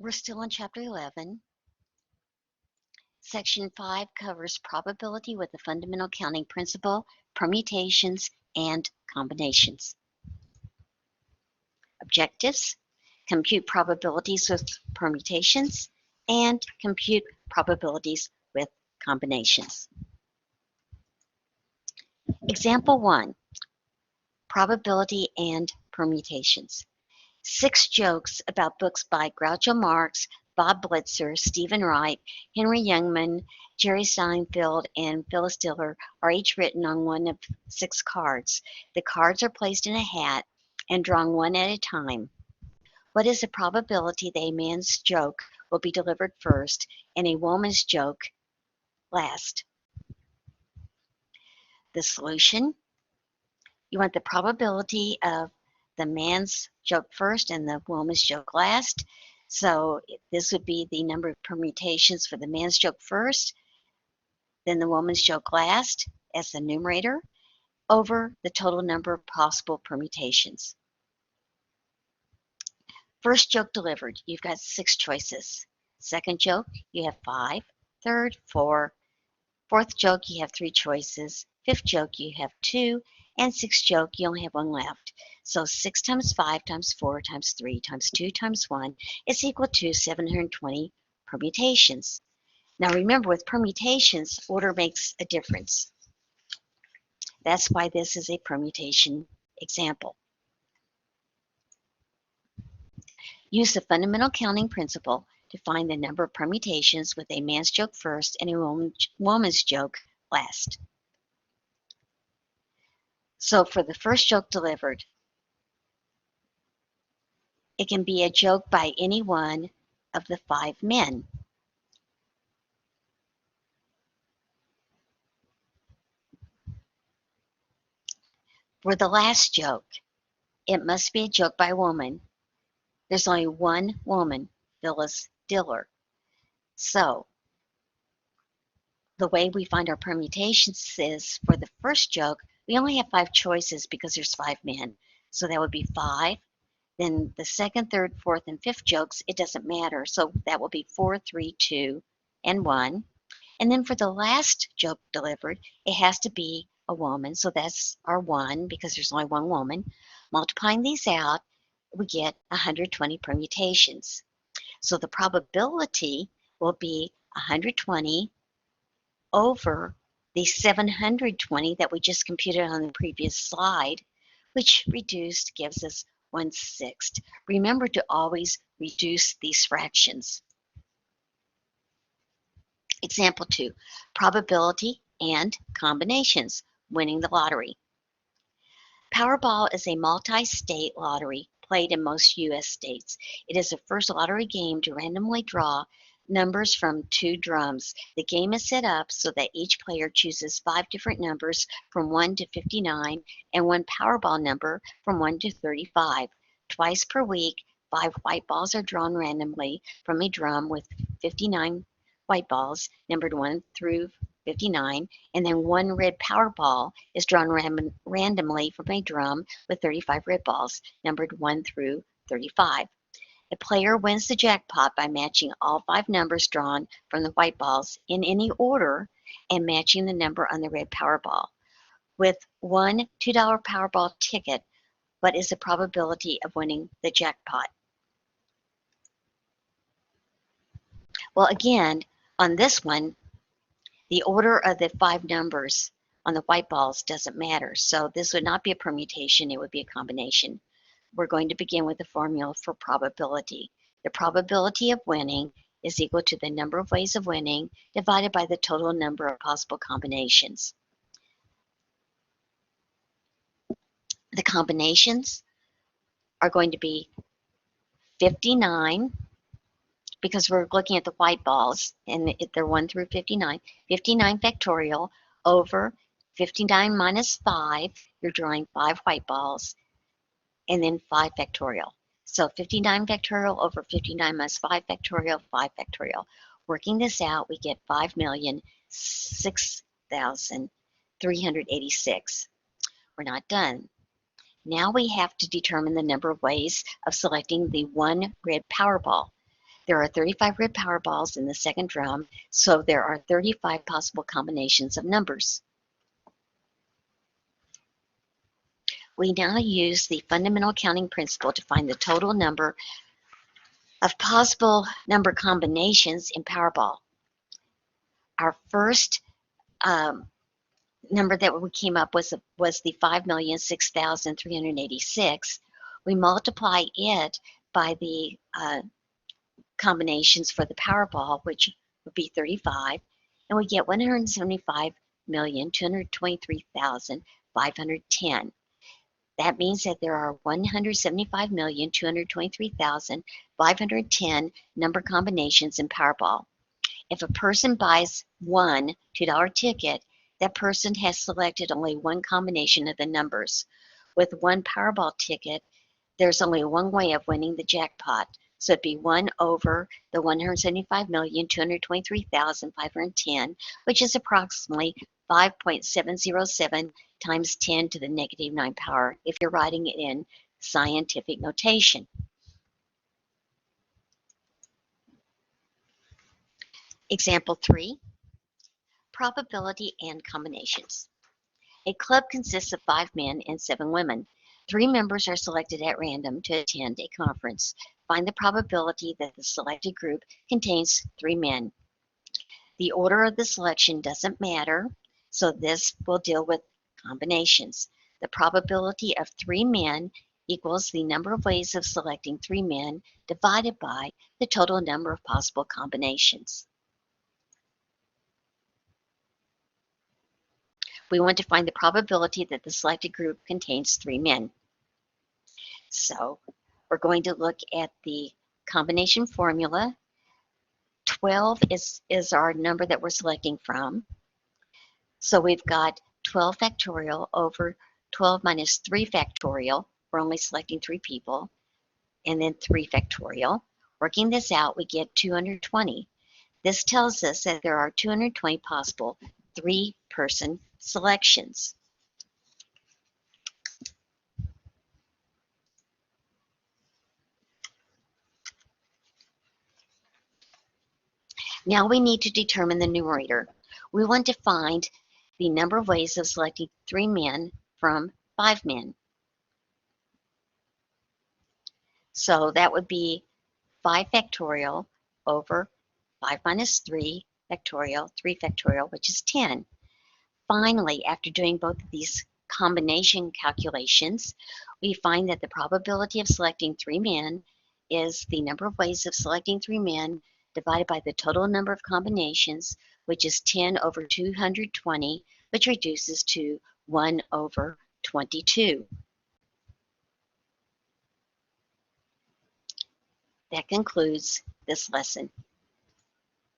We're still in Chapter 11. Section 5 covers probability with the fundamental counting principle, permutations, and combinations. Objectives: compute probabilities with permutations and compute probabilities with combinations. Example 1, probability and permutations. 6 jokes about books by Groucho Marx, Bob Blitzer, Stephen Wright, Henry Youngman, Jerry Seinfeld, and Phyllis Diller are each written on one of 6 cards. The cards are placed in a hat and drawn one at a time. What is the probability that a man's joke will be delivered first and a woman's joke last? The solution: you want the probability of the man's joke first and the woman's joke last. So this would be the number of permutations for the man's joke first, then the woman's joke last as the numerator, over the total number of possible permutations. First joke delivered, you've got 6 choices. Second joke, you have 5. Third, 4. Fourth joke, you have 3 choices. Fifth joke, you have 2. And sixth joke, you only have 1 left. So 6 times 5 times 4 times 3 times 2 times 1 is equal to 720 permutations. Now remember, with permutations, order makes a difference. That's why this is a permutation example. Use the fundamental counting principle to find the number of permutations with a man's joke first and a woman's joke last. So for the first joke delivered, it can be a joke by any one of the 5 men. For the last joke, it must be a joke by a woman. There's only one woman, Phyllis Diller. So the way we find our permutations is, for the first joke, we only have 5 choices because there's 5 men. So that would be 5. Then the second, third, fourth, and fifth jokes, it doesn't matter. So that will be 4, 3, 2, and 1. And then for the last joke delivered, it has to be a woman. So that's our 1 because there's only 1 woman. Multiplying these out, we get 120 permutations. So the probability will be 120 over the 720 that we just computed on the previous slide, which reduced gives us 1/6. Remember to always reduce these fractions. Example 2, probability and combinations, winning the lottery. Powerball is a multi-state lottery played in most U.S. states. It is the first lottery game to randomly draw numbers from 2 drums. The game is set up so that each player chooses 5 different numbers from 1 to 59 and 1 Powerball number from 1 to 35. Twice per week, 5 white balls are drawn randomly from a drum with 59 white balls numbered 1 through 59, and then 1 red Powerball is drawn randomly from a drum with 35 red balls numbered 1 through 35. The player wins the jackpot by matching all 5 numbers drawn from the white balls in any order and matching the number on the red Powerball. With one $2 Powerball ticket, what is the probability of winning the jackpot? Well, again, on this one, the order of the 5 numbers on the white balls doesn't matter. So this would not be a permutation, it would be a combination. We're going to begin with the formula for probability. The probability of winning is equal to the number of ways of winning divided by the total number of possible combinations. The combinations are going to be 59, because we're looking at the white balls, and they're 1 through 59, 59 factorial over 59 minus 5, you're drawing 5 white balls, and then 5 factorial. So 59 factorial over 59 minus 5 factorial, 5 factorial. Working this out, we get 5,006,386. We're not done. Now we have to determine the number of ways of selecting the 1 red Powerball. There are 35 red Powerballs in the second drum, so there are 35 possible combinations of numbers. We now use the fundamental counting principle to find the total number of possible number combinations in Powerball. Our first number that we came up with was the 5,006,386. We multiply it by the combinations for the Powerball, which would be 35, and we get 175,223,510. That means that there are 175,223,510 number combinations in Powerball. If a person buys one $2 ticket, that person has selected only one combination of the numbers. With one Powerball ticket, there's only one way of winning the jackpot. So it'd be 1 over the 175,223,510, which is approximately 5.707 times 10 to the negative 9 power if you're writing it in scientific notation. Example 3, probability and combinations. A club consists of 5 men and 7 women. 3 members are selected at random to attend a conference. Find the probability that the selected group contains 3 men. The order of the selection doesn't matter, so this will deal with combinations. The probability of 3 men equals the number of ways of selecting 3 men divided by the total number of possible combinations. We want to find the probability that the selected group contains 3 men. So we're going to look at the combination formula. 12 is our number that we're selecting from. So we've got 12 factorial over 12 minus 3 factorial. We're only selecting 3 people. And then 3 factorial. Working this out, we get 220. This tells us that there are 220 possible 3-person selections. Now we need to determine the numerator. We want to find the number of ways of selecting 3 men from 5 men. So that would be 5 factorial over 5 minus 3 factorial, 3 factorial, which is 10. Finally, after doing both of these combination calculations, we find that the probability of selecting 3 men is the number of ways of selecting 3 men divided by the total number of combinations, which is 10 over 220, which reduces to 1 over 22. That concludes this lesson.